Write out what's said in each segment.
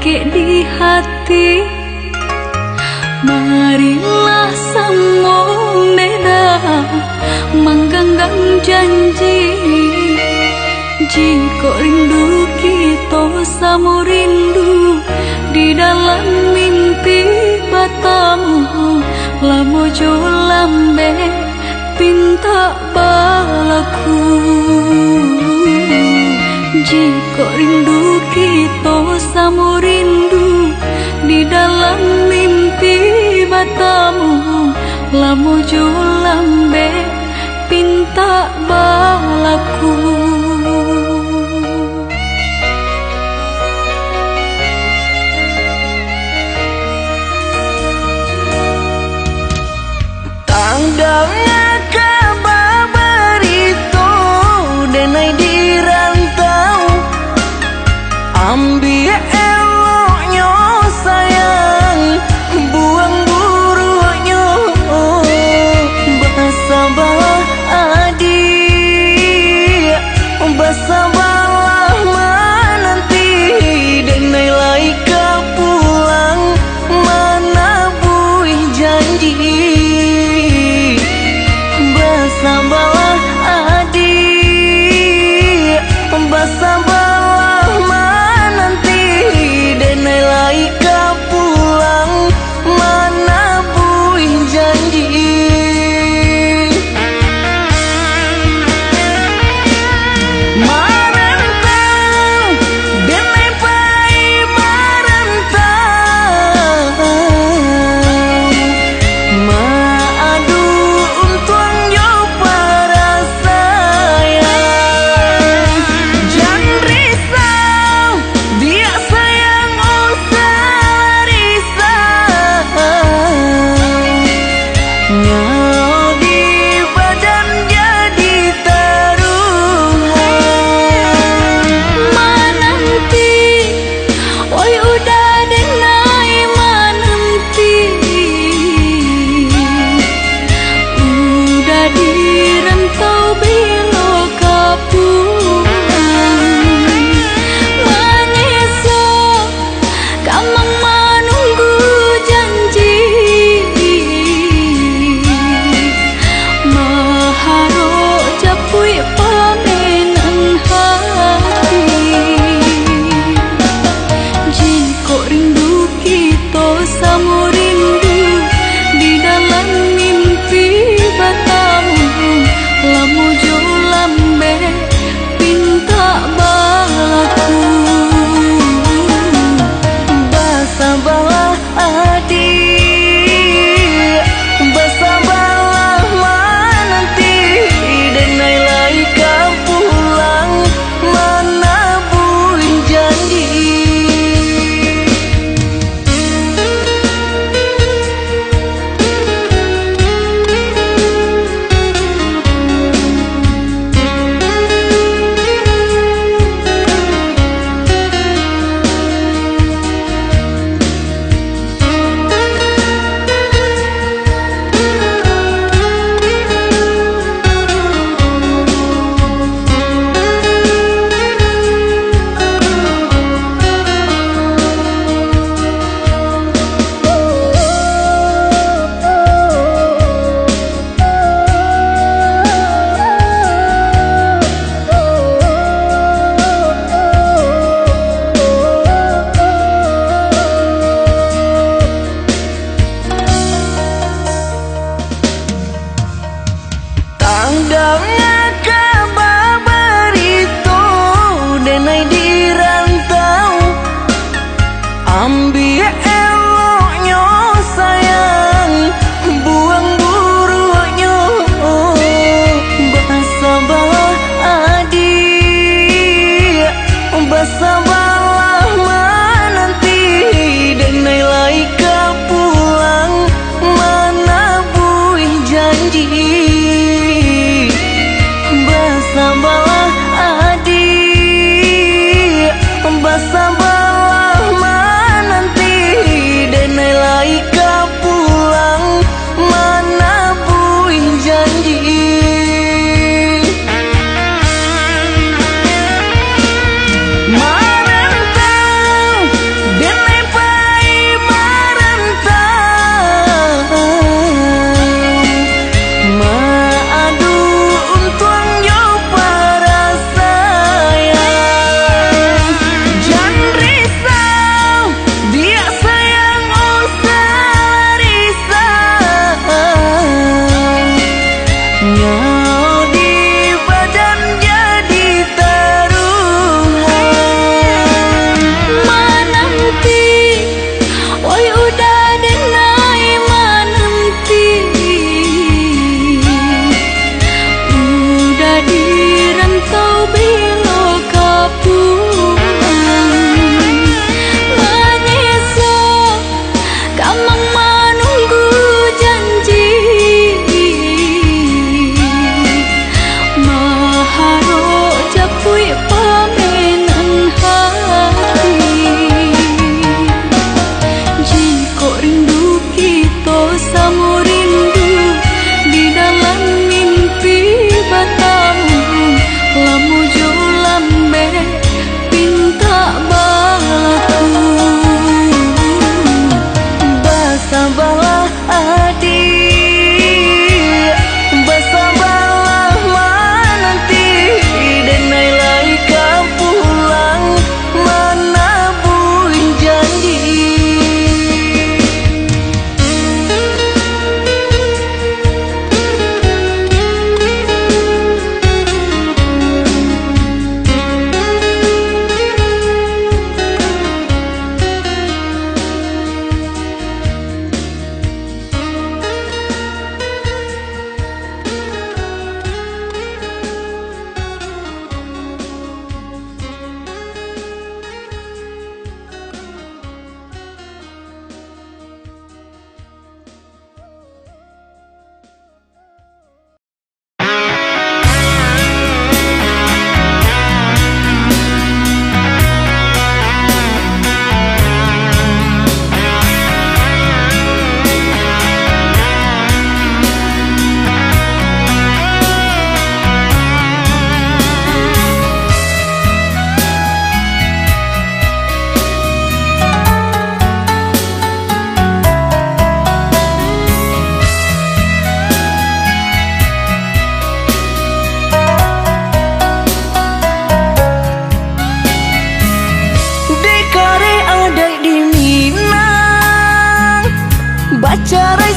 ke di hati. Marilah sambung beda menggenggam janji. Jika rindu kita sama rindu di dalam mimpi batamu, lamo jo lambe pinta balaku. Jika rindu kita sama rindu di dalam mimpi batamu, lamo jo lambe pinta balaku. Tanggalnya kabar itu denai di rantau, ambil eloknya sayang, buang buruknya. Bersabarlah adik, bersabarlah menanti, denai lai ke pulang mana buih janji. Bersabarlah adik, bersabarlah menanti, denai lai ke pulang mana buih janji. Marantau, denai pai marantau, maadu untuang jo para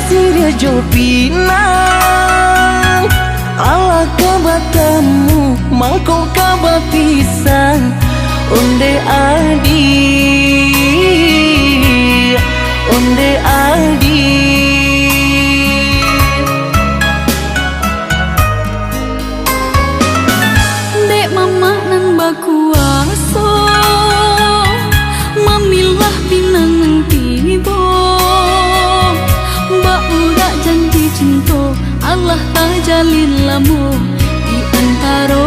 siria jo pinang ala kabatamu mangko kaba pisang onde adi dek mama nan bakuaso mamilah pinang nang tibo mbak udah janji cinta Allah tak jalin lamu di antara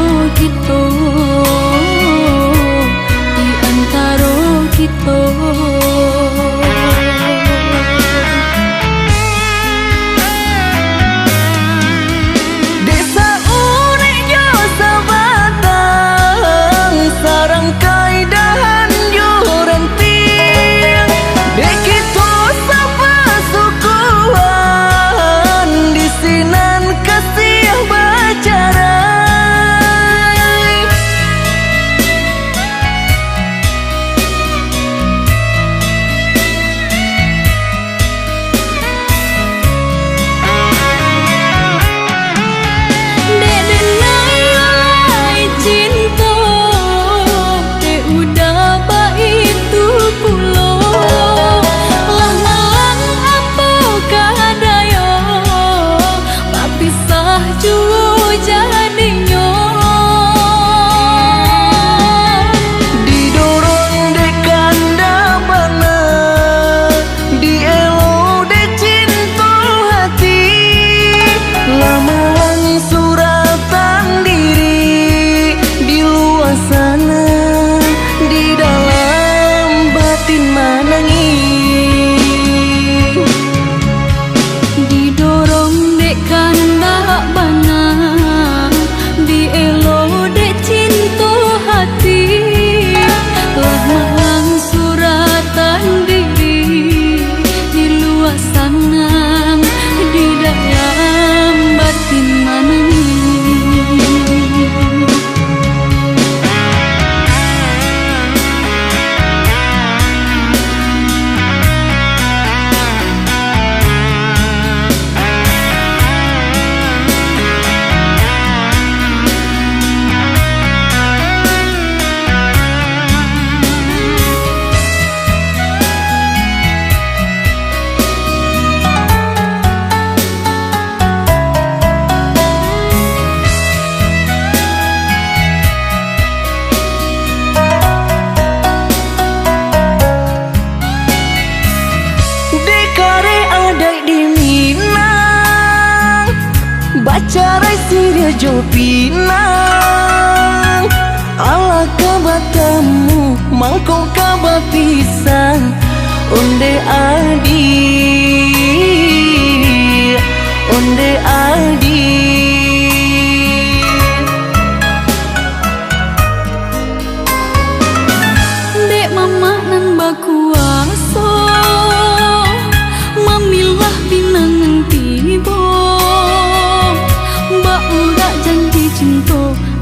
kita desa urek jo sabatang sarang kaidahan jo renting dek kita sapa sukuan di sinan kasih bacarai bacarai siria jo pinang ala kabatamu mangko kaba pisang onde adi dek mama nan bakuaso mamilah pinang nang tibo mbak udah janji cinta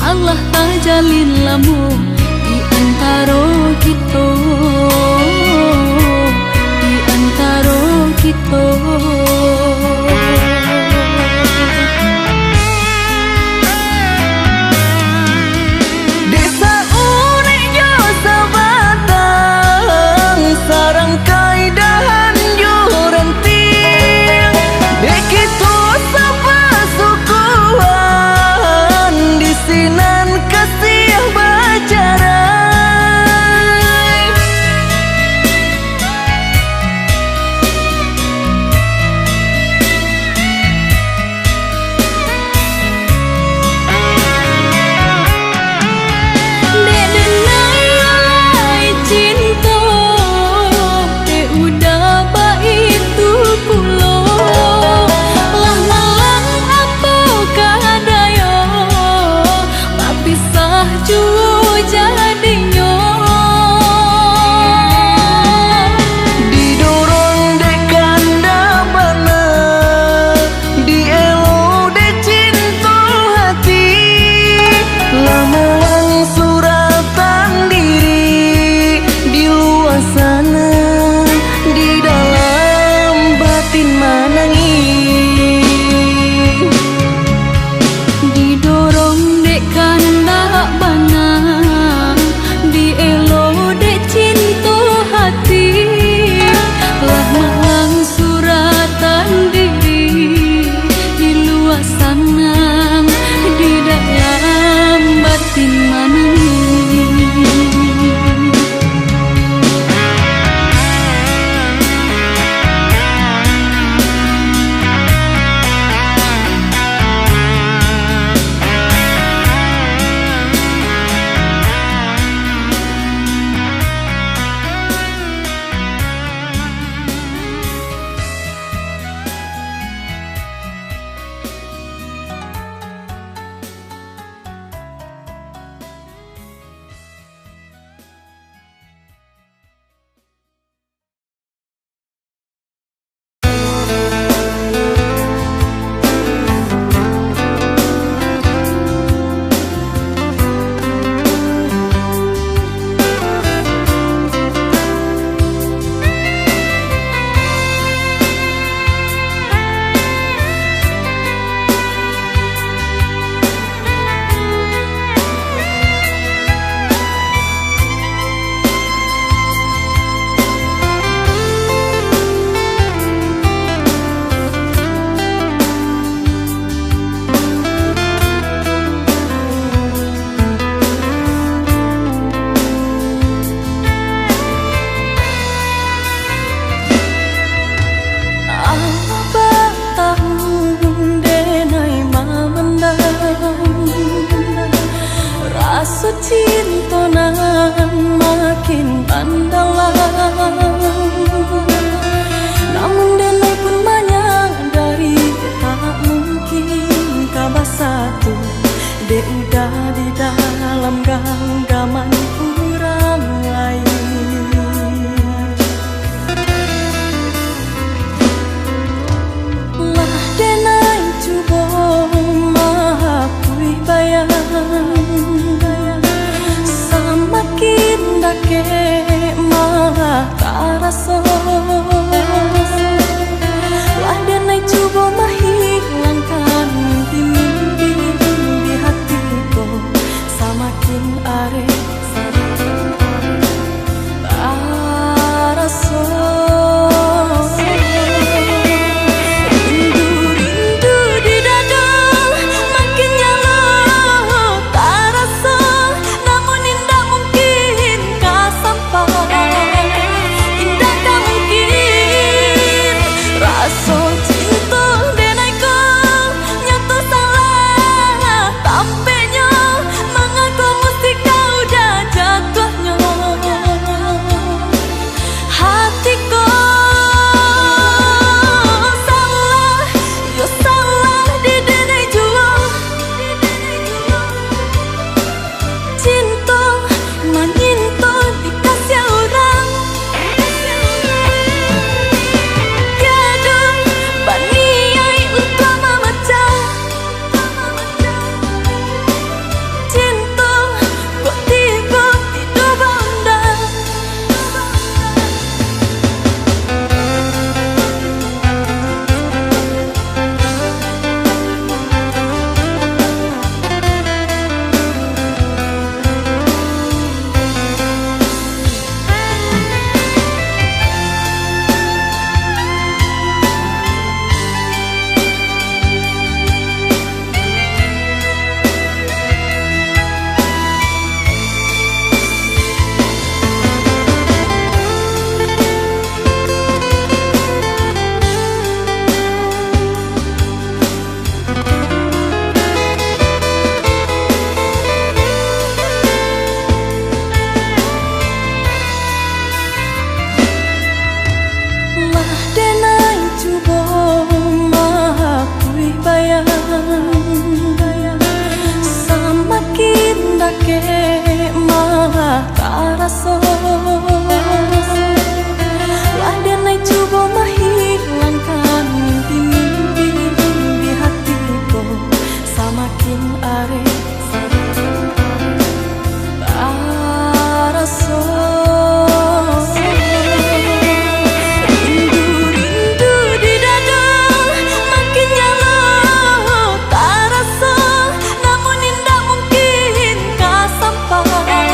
Allah tak jalin lamu di antara kita desa urek jo sabatang sarang kaidahan jo renting dek kita sapa sukuan di sinan kasih bacarai rasa. Lah denai coba menghilangkan mimpi di hatiku, semakin are rasa. Rindu di dada makin nyala tak rasa, namun indah mungkin kau sampai, indah tak mungkin rasa cinta denai kau nyata salah tampaknya, mengapa mesti kau dah jatuhnya hatiku. Salah, yo salah di denai jua cinta menyinta dikasih orang, tiada baniai untuk memecah cinta kok tiba tidak bandang. Lah denai cuba mengakui bayang, semakin dake mah tak rasa. Lah denai cuba menghilangkan mimpi di hatiku, semakin are tak rasa. Rindu di dada makin nyala tak rasa, namun indah mungkin kau sampai,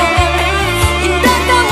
indah tak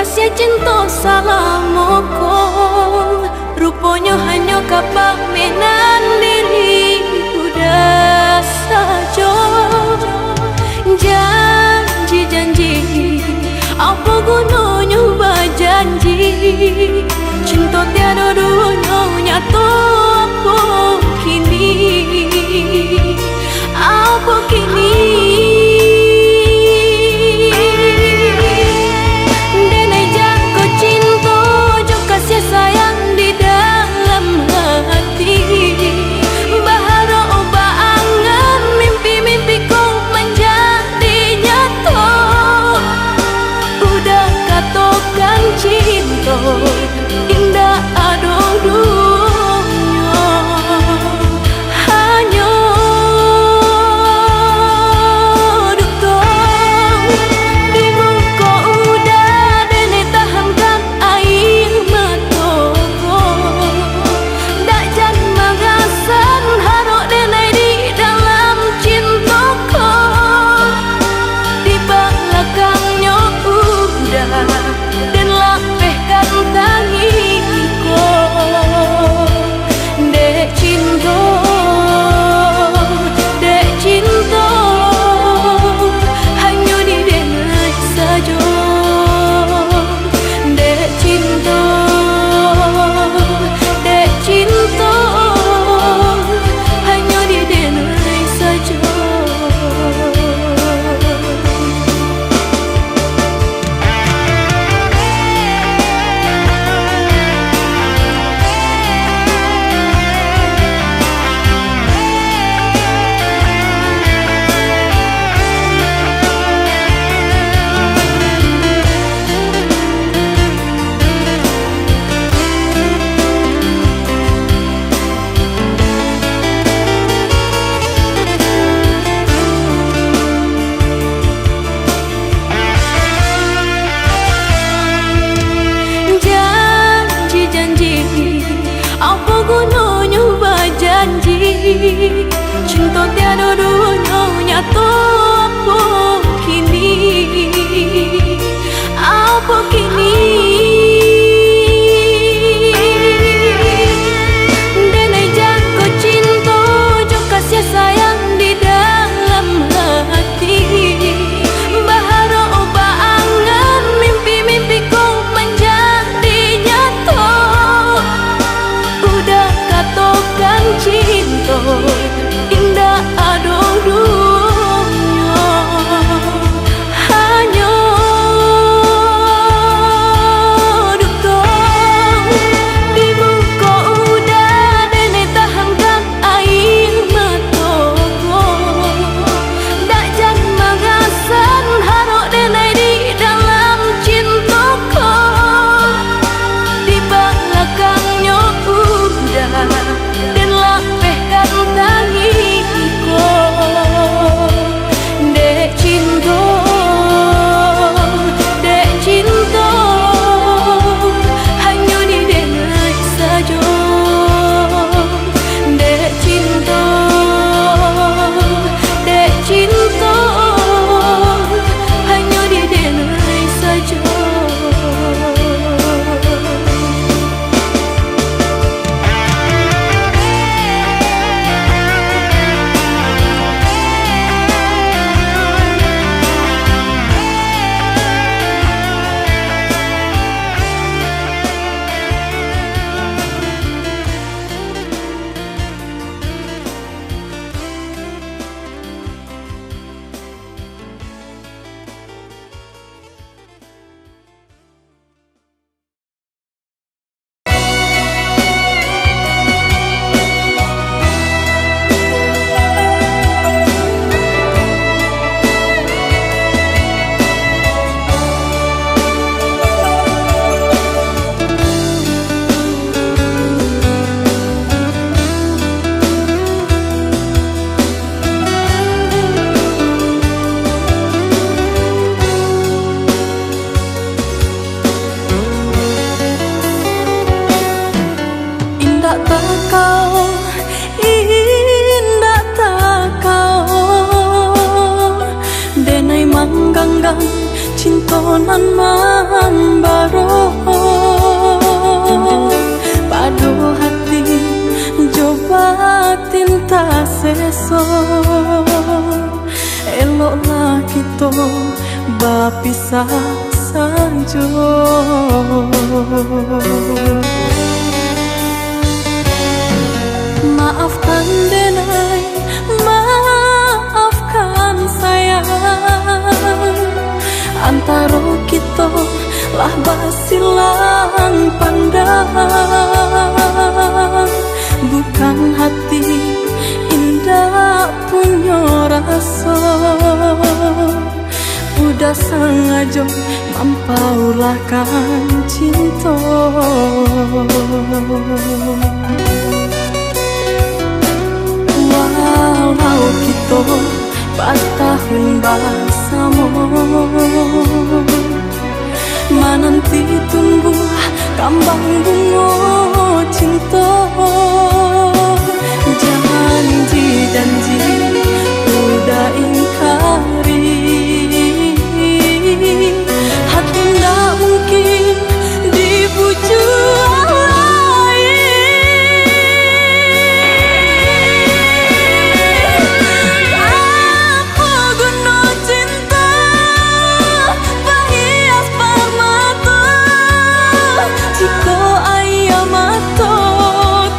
sia cinta salamoko, rupanya hanya kapamenan diri udah saja. Janji-janji apa gunanya berjanji, cinta tiada duanya nyata. Apa kini Denai jago cinta, jauh kasih sayang di dalam hati. Bahara ubah angan, mimpi-mimpiku menjadi nyata. Udah katakan cinta indah aduh dunia. cintonan mambaro pado hati coba tinta seso eloklah kita bapisah saja. Maafkan denai, maafkan sayang, antara kita lah basilang pandang. Bukan hati indah punya rasa, udah sengaja mampaulahkan cinta. Walau kita pas tahun bersama, menanti tumbuh kembang bunga cinta. Janji-janji udah ingkari, hati ndak mungkin dibujuk lain. Apa guna cinta berhias permata, jika ayam mata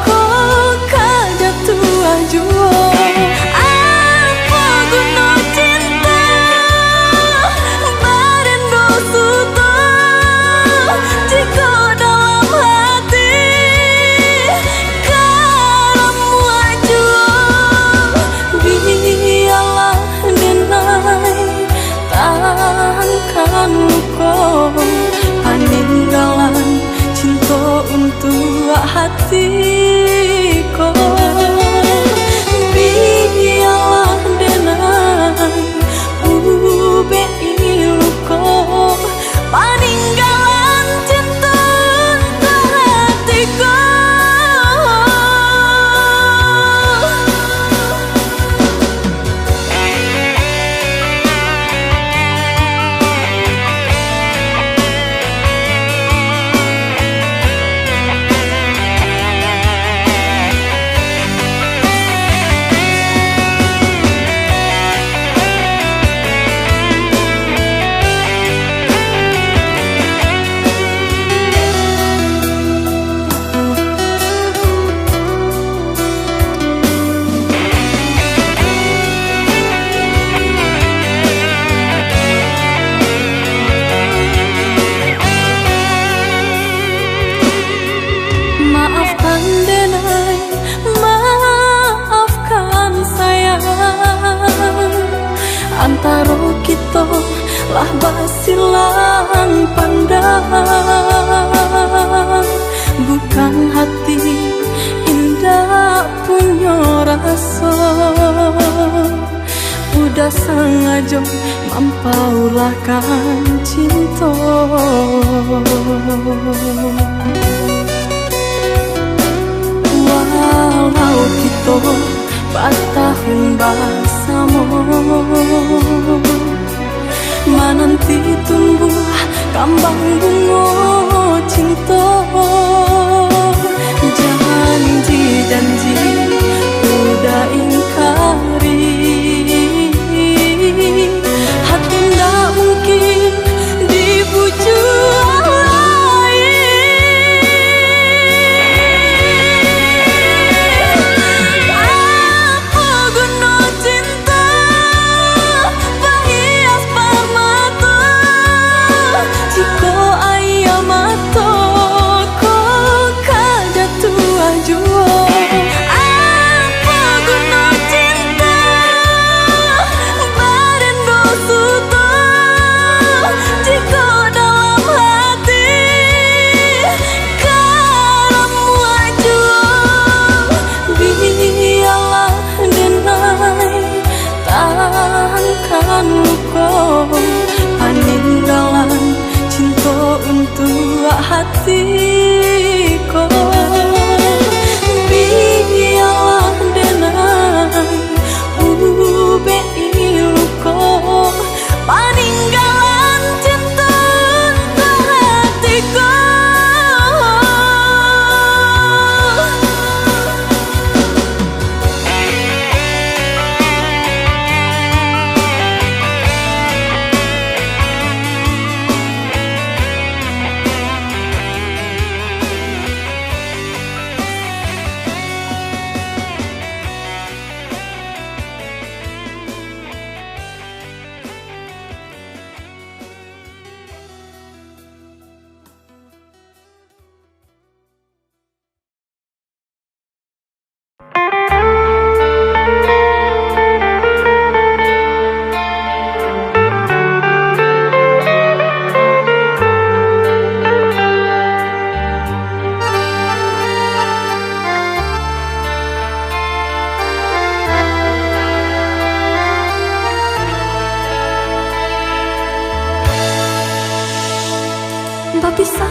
kau kajatuh jua. Apa guna cinta berindo suta, jika dalam hati kamu jua. Biarlah denai tahankan kau peninggalan cinta untuk hatiku. Biarlah denai ube iluko peninggalan cinta untuk hatiku. Maafkan denai, maafkan sayang, antara kita lah basilang pandang. Bukan hati indah punya rasa, udah sengaja mampaulahkan cinta. Walau kita pas tahun bersama, menanti tumbuh kembang bunga cinta. Janji-janji udah ingkari, hati ndak mungkin dibujuk lain. Apa guna cinta berhias permata, jika ayam mata kau kajatuh jua. Apa guna cinta berindo suta, jika dalam hati kamu jua. Biarlah denai tahankan kau peninggalan cinta untuk hatiku. Biarlah denai ube iluko peninggalan cinta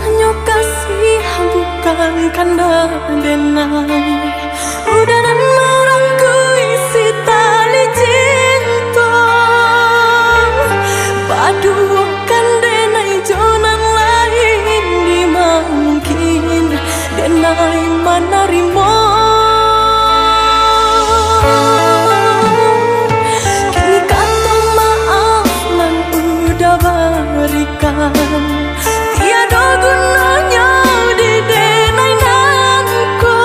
Nyo kasih bukan kanda denai. Udah dan merangkui si tali cinta. Padukan denai jonan lain dimangkin. Denai menerima. Kini kata maaf nan udah berikan. Tiada gunanya di denai nanko.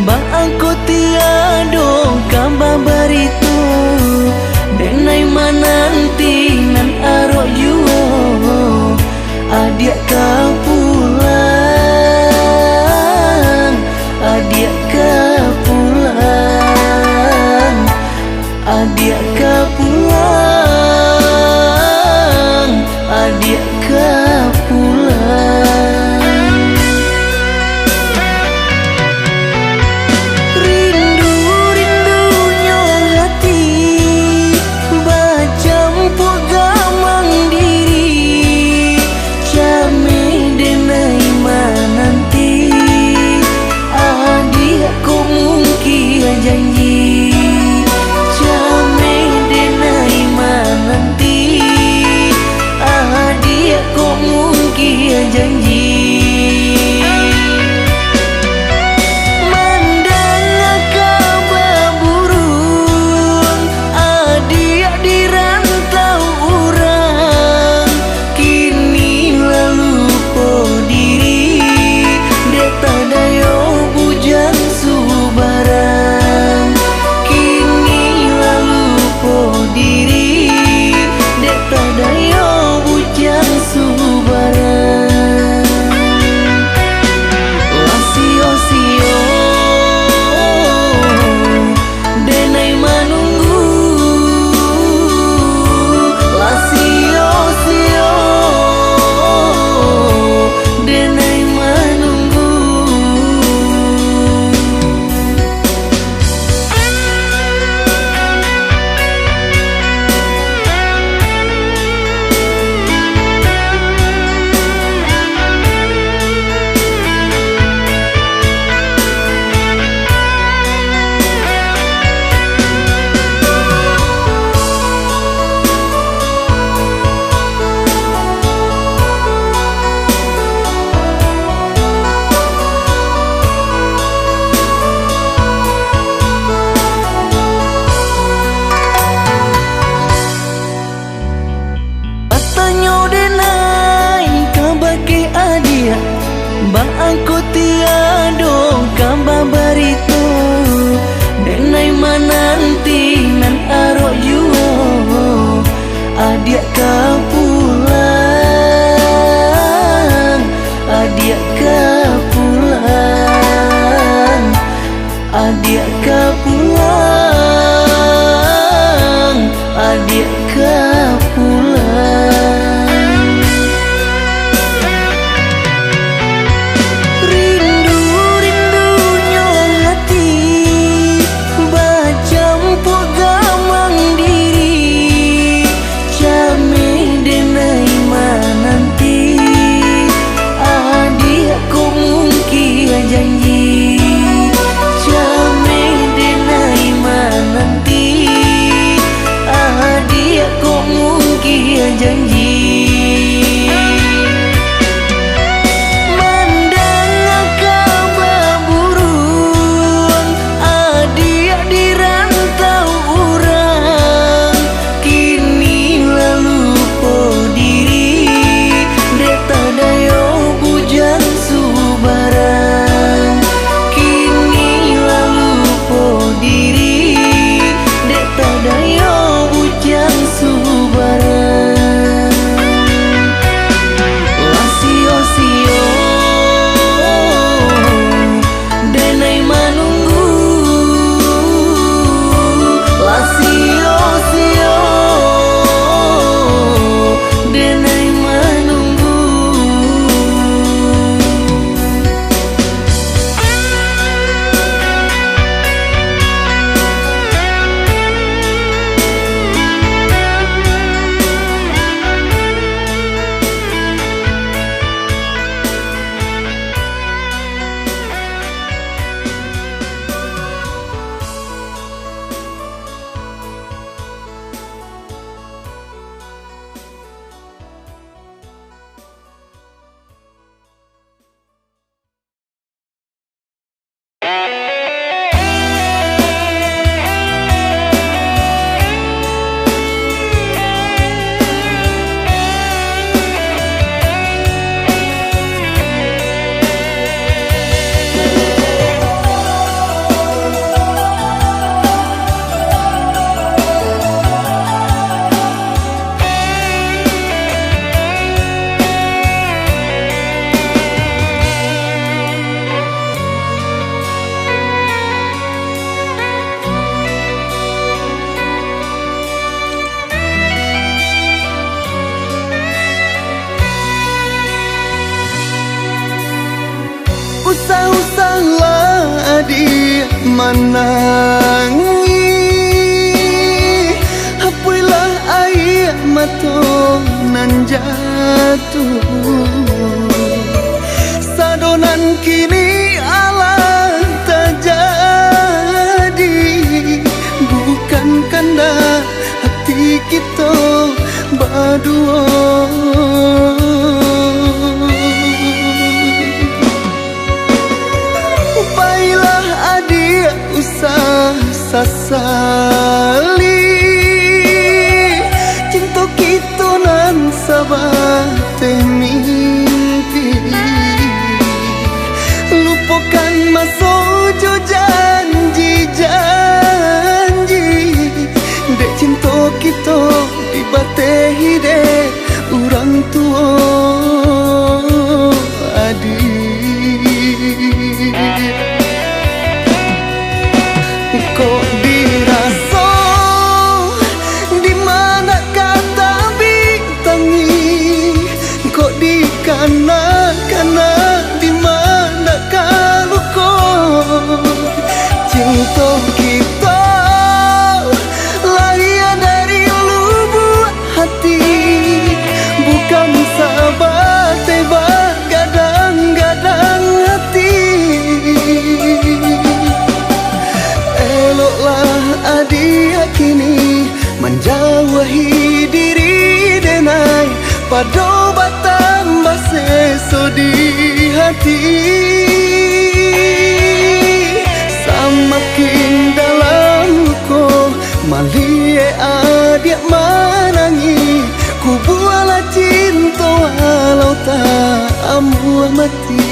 Ba aku tiado kabar barito denai mananti nan aro yuo adia ka pulang adia ka pulang adia ka pulang adia ka pulang. Rindu-rindunya hati bacampur gamang diri came denai mananti adia ko mungkin janji came denai mananti adia ko mungkin janji. Ba aku tiado kabar barito denai mananti nan aro yuo adia ka pulang adia ka pulang adia ka pulang adia ka pulang. usahlah adik menangi, hapuilah air mata nan jatuh. Sadonan kini Allah terjadi, bukan karena hati kita berdua. Baiklah adik usah sasali, cinta kita nan sabar mimpi. Lupakan masa jo janji-janji, dek cinta kita dibatehi dek orang tua adik. Kok dirasa di mana kata bintangi, kok dikana-kana di mana luka. Cinta kita lahir dari lubuk hati, bukan sahabat tebak gadang-gadang hati. Eloklah adik kini menjauhi diri denai, pada batang seso di hati. Semakin dalam ko malie adik menangi, ku bualah cinta walau tak ambuh mati.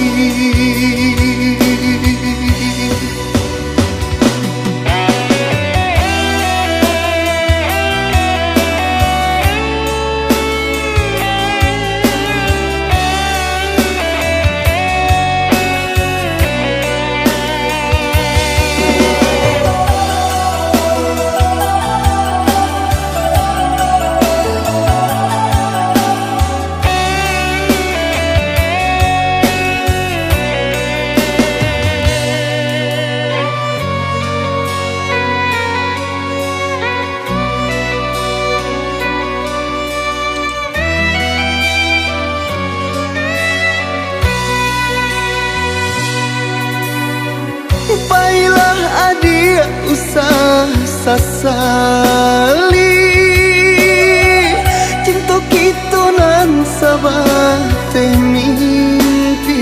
Baiklah adik usah sasali, cinta kita nan sabar mimpi.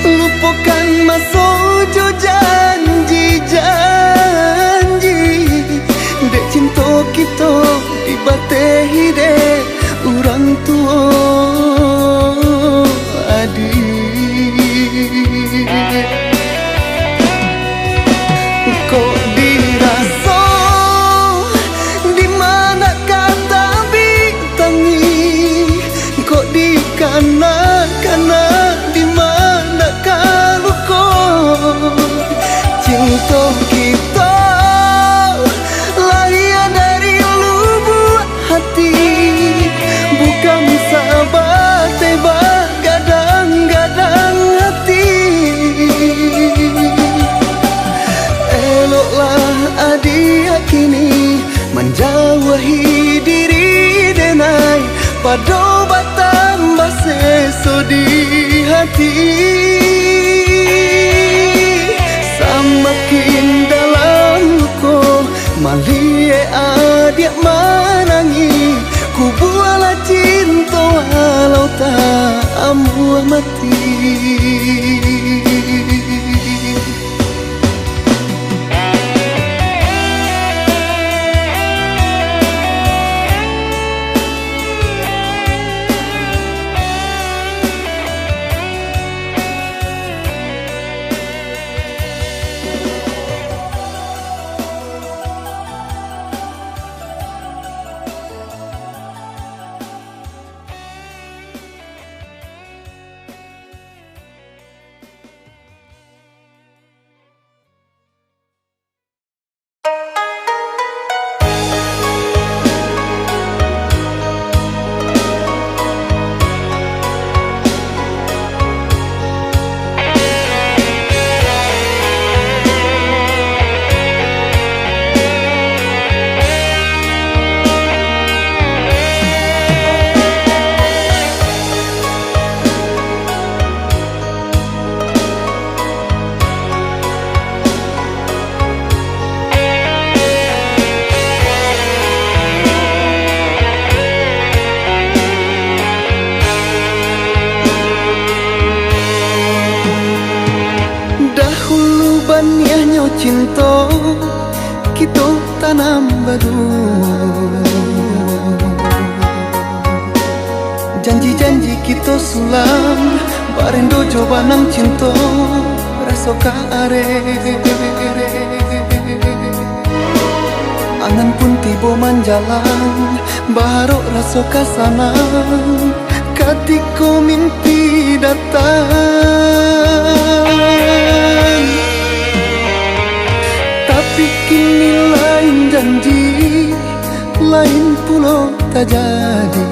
Lupakan masa jo janji-janji, dek cinta kita dibatehi dek orang tua adik. Kok dirasa di mana kata bintangi, kok dikana-kana di mana luka. Cinta kita lahir dari lubuk hati, bukan sahabat tebak gadang-gadang hati. Eloklah adik kini menjauhi diri denai, pada batang seso di hati. Semakin dalam ko malie adik menangi, ku bualah cinta walau tak ambuh mati. cinta kita tanam badu. Janji-janji kita sulam barendo coba nang cinta rasoka are. Angan pun tiba manjalan baru rasoka sanang katiko mimpi datang. Tapi kini lain janji, lain pulau tak jadi.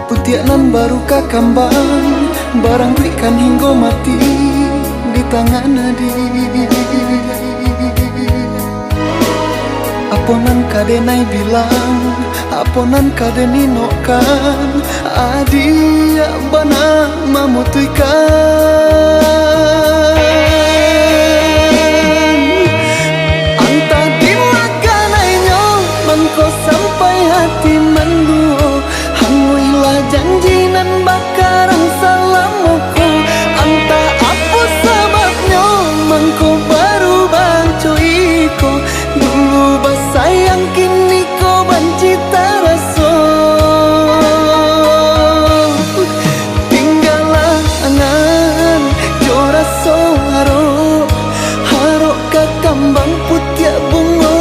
Putianan baru kakambang, barang berikan hingga mati di tangan adi. Aponan kadenai bilang, aponan kadeni nokan, adi ya bana memutuikan. Anta dimakan ainyo, mangko sampai hati menduo. Hanguilah janji nan bakarang salamuku. Anta apa sebabnya, mangko baru bancuiko. Dulu basayang kini kau benci terasa. Tinggallah angan jora soharo, haro kakambang putih bunga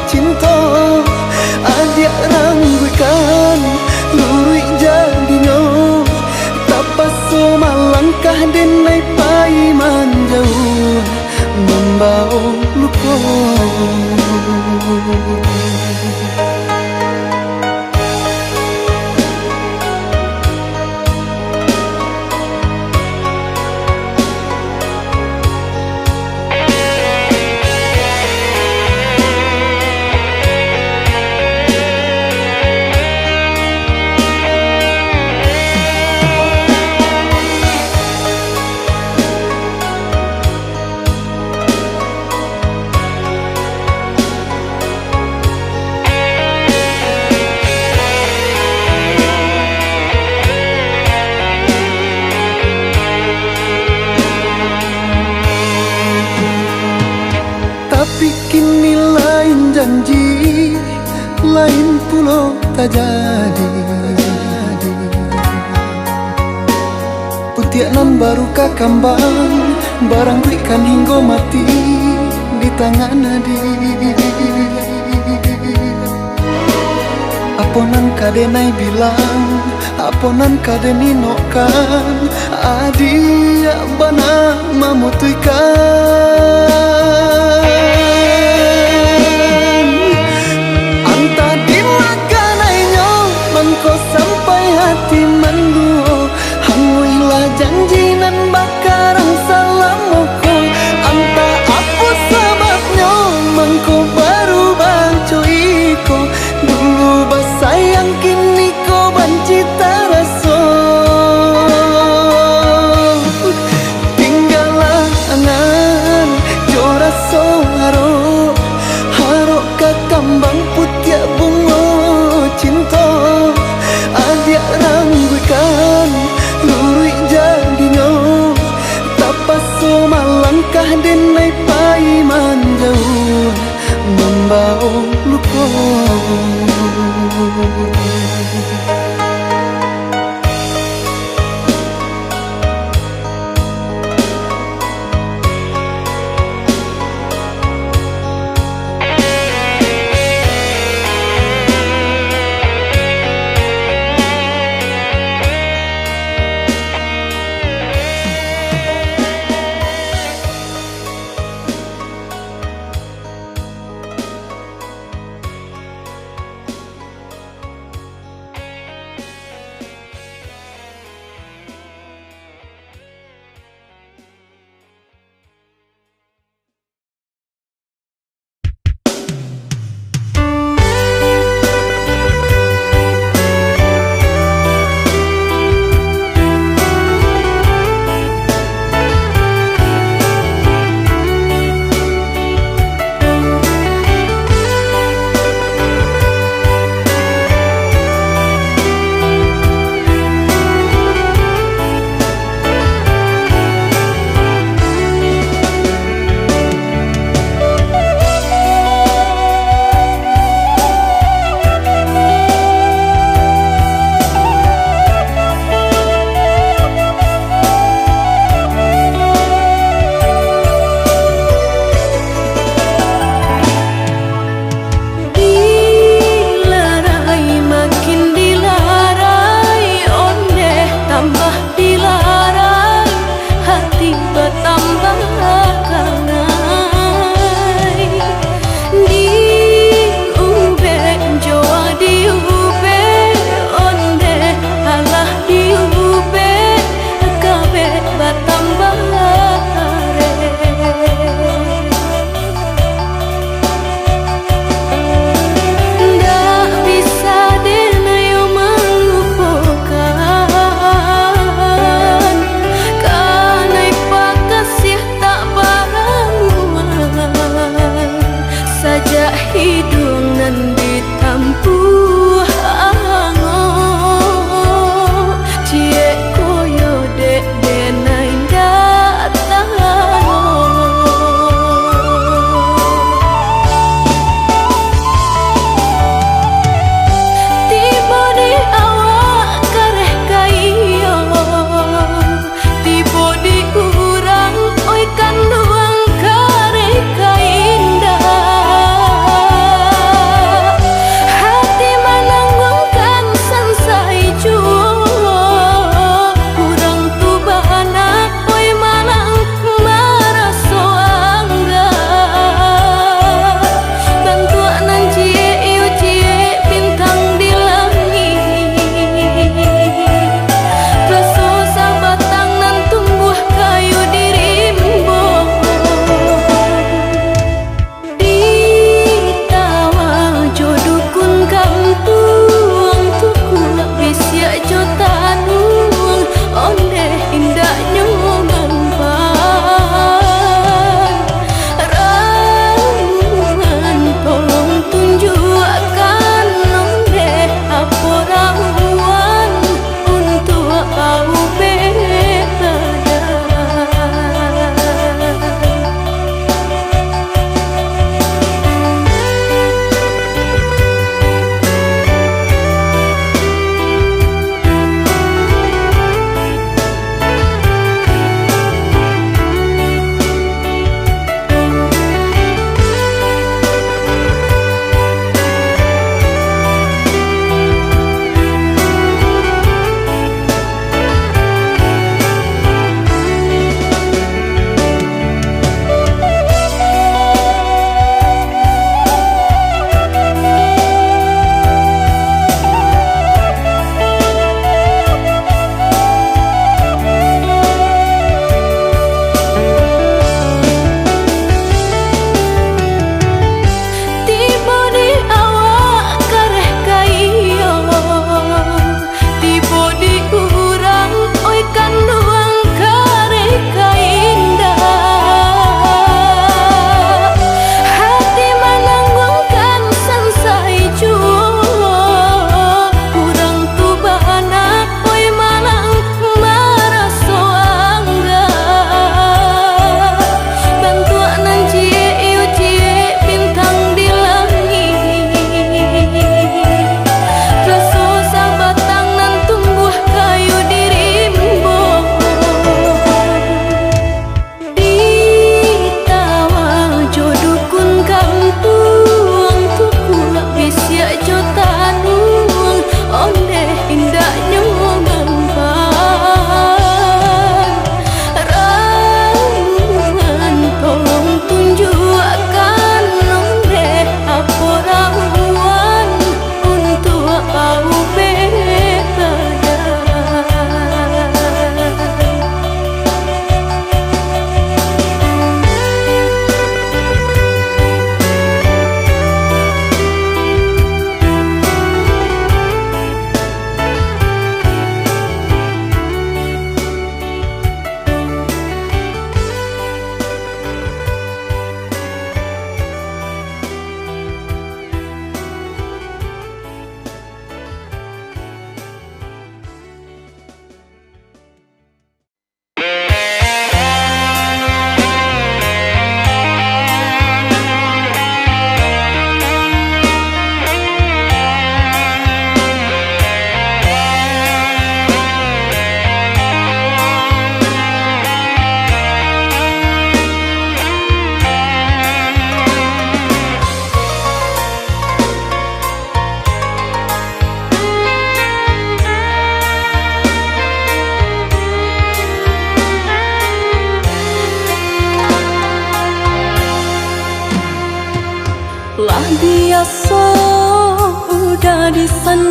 cinta. Adia rangguikan lurui jadinya, tapas malangkah denai pai manjauh membau luka. Tapi kini lain janji, lain pulau tak jadi. Putianan baru kakambang, barang berikan hingga mati di tangan adi. Aponan kadenai bilang, aponan kadeni nokan, adi ya bana memutuikan. Anta dimakan ainyo, mangko sampai hati menduo. Hanguilah janji nan bakarang salamuku. Anta apa sebabnya, mangko baru bancuiko. Dulu basayang kini kau benci terasa. Tinggallah angan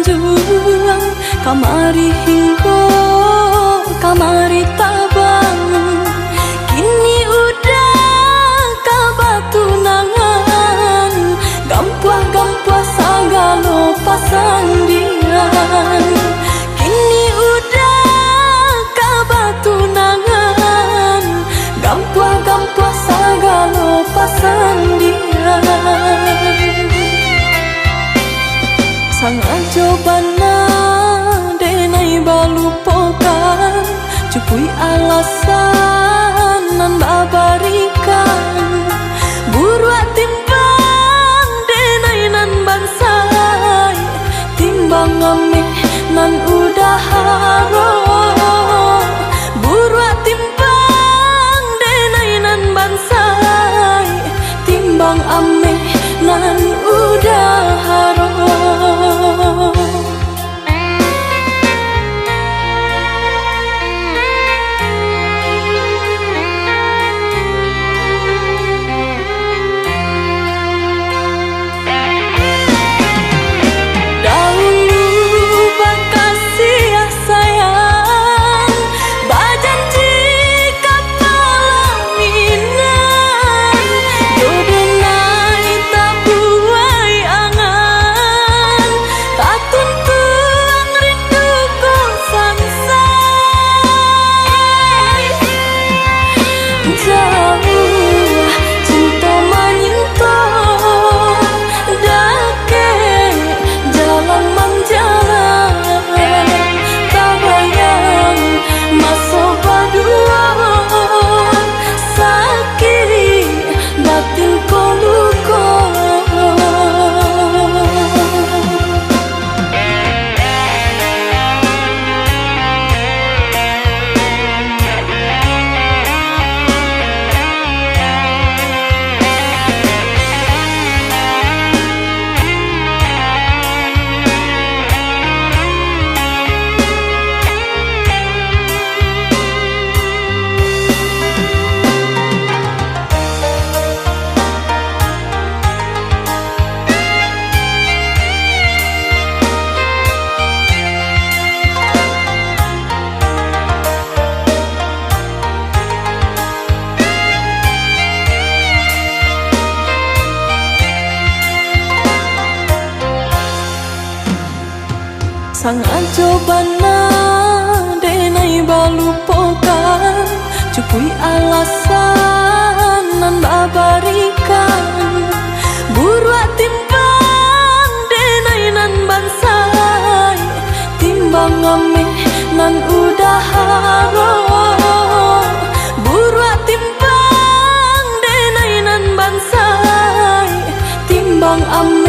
juang kamari hinggo kamari tabang kini udah kabatunangan gampah-gampah sagalo pasandian kini udah kabatunangan gampah-gampah sagalo pasandian sang ajobana denai balupokan cupui alasan nan babarikan buruak timbang denai nan bansai timbang ameh nan udah haro buruak timbang denai nan bansai timbang ameh nan udah haro. Sang ajobana denai balupokan cupui alasan nan babarikan buruak timbang denai nan bansai timbang ameh nan udah haro buruak timbang denai nan bansai timbang ameh